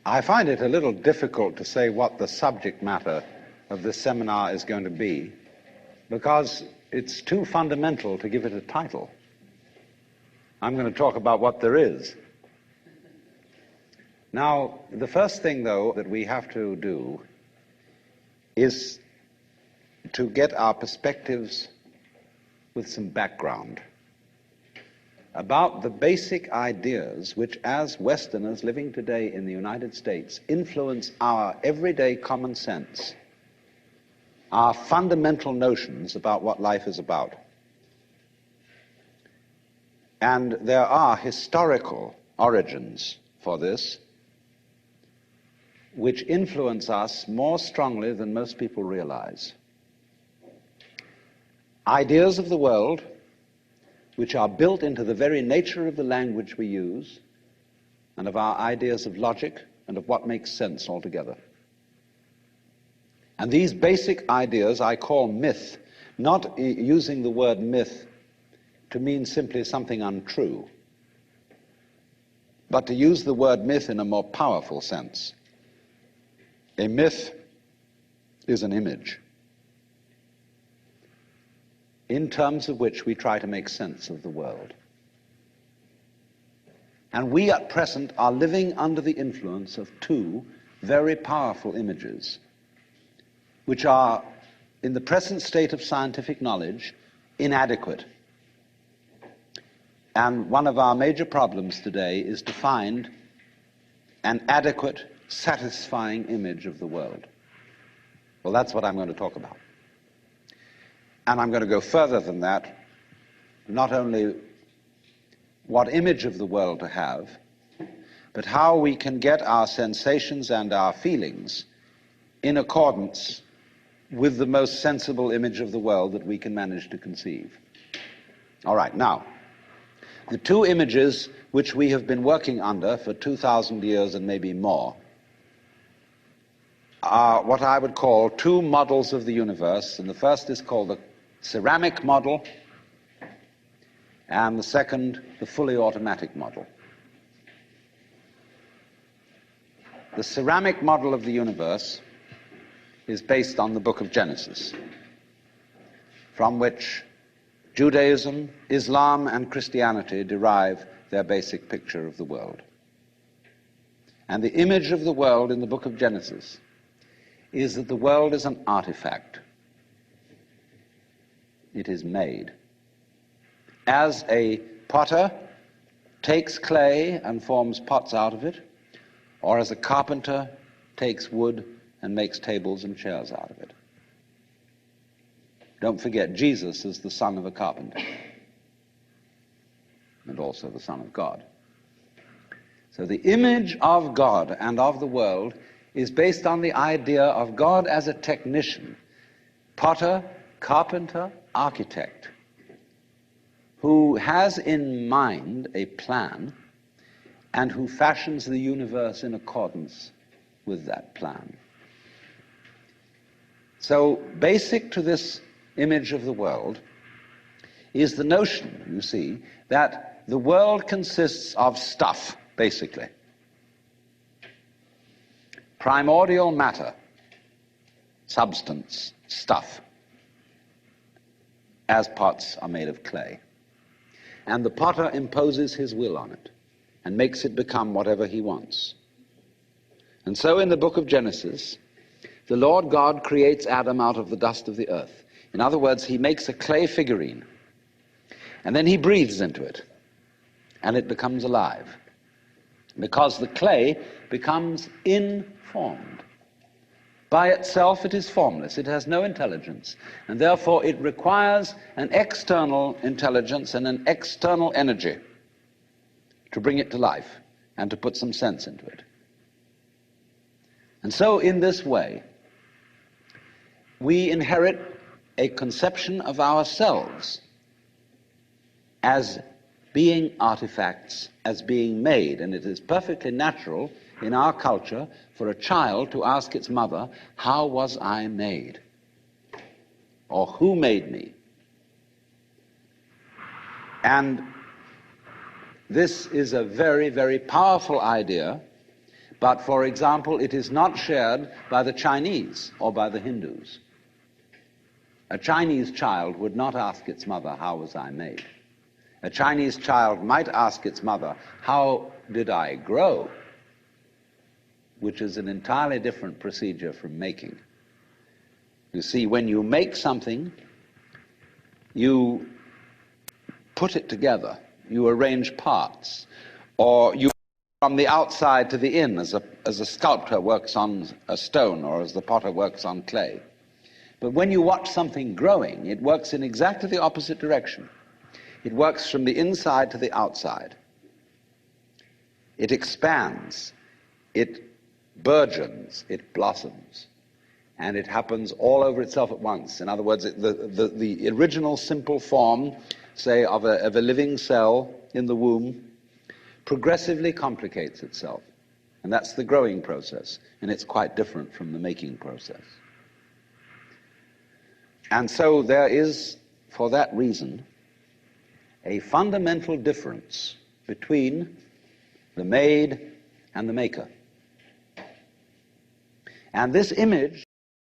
I find it a little difficult to say what the subject matter of this seminar is going to be, because it's too fundamental to give it a title. I'm going to talk about what there is. Now, the first thing, though, that we have to do is to get our perspectives with some background about the basic ideas which, as Westerners living today in the United States, influence our everyday common sense, our fundamental notions about what life is about. And there are historical origins for this which influence us more strongly than most people realize. Ideas of the world which are built into the very nature of the language we use and of our ideas of logic and of what makes sense altogether. And these basic ideas I call myth, not using the word myth to mean simply something untrue, but to use the word myth in a more powerful sense. A myth is an image in terms of which we try to make sense of the world. And we at present are living under the influence of two very powerful images, which are, in the present state of scientific knowledge, inadequate. And one of our major problems today is to find an adequate, satisfying image of the world. Well, that's what I'm going to talk about. And I'm going to go further than that, not only what image of the world to have, but how we can get our sensations and our feelings in accordance with the most sensible image of the world that we can manage to conceive. All right, now, the two images which we have been working under for 2,000 years and maybe more are what I would call two models of the universe, and the first is called the ceramic model, and the second, the fully automatic model. The ceramic model of the universe is based on the book of Genesis, from which Judaism, Islam, and Christianity derive their basic picture of the world. And the image of the world in the book of Genesis is that the world is an artifact. It is made. As a potter takes clay and forms pots out of it, or as a carpenter takes wood and makes tables and chairs out of it. Don't forget, Jesus is the son of a carpenter, and also the Son of God. So the image of God and of the world is based on the idea of God as a technician, potter, carpenter, architect, who has in mind a plan and who fashions the universe in accordance with that plan. So basic to this image of the world is the notion, you see, that the world consists of stuff, basically. Primordial matter, substance, stuff, as pots are made of clay. And the potter imposes his will on it and makes it become whatever he wants. And so in the book of Genesis, the Lord God creates Adam out of the dust of the earth. In other words, he makes a clay figurine, and then he breathes into it, and it becomes alive, because the clay becomes informed. By itself it is formless, it has no intelligence, and therefore it requires an external intelligence and an external energy to bring it to life and to put some sense into it. And so in this way, we inherit a conception of ourselves as being artifacts, as being made, and it is perfectly natural in our culture for a child to ask its mother, how was I made? Or who made me? And this is a very, very powerful idea, But, for example, it is not shared by the Chinese or by the Hindus. A Chinese child would not ask its mother, "How was I made?" A Chinese child might ask its mother, "How did I grow?" Which is an entirely different procedure from making. You see, when you make something, you put it together, you arrange parts, or you from the outside to the in, as a sculptor works on a stone or as the potter works on clay. But when you watch something growing, it works in exactly the opposite direction. It works from the inside to the outside. It expands, it burgeons, it blossoms, and it happens all over itself at once. In other words, the original simple form, say, of a living cell in the womb, progressively complicates itself. And that's the growing process, and it's quite different from the making process. And so there is, for that reason, a fundamental difference between the made and the maker. And this image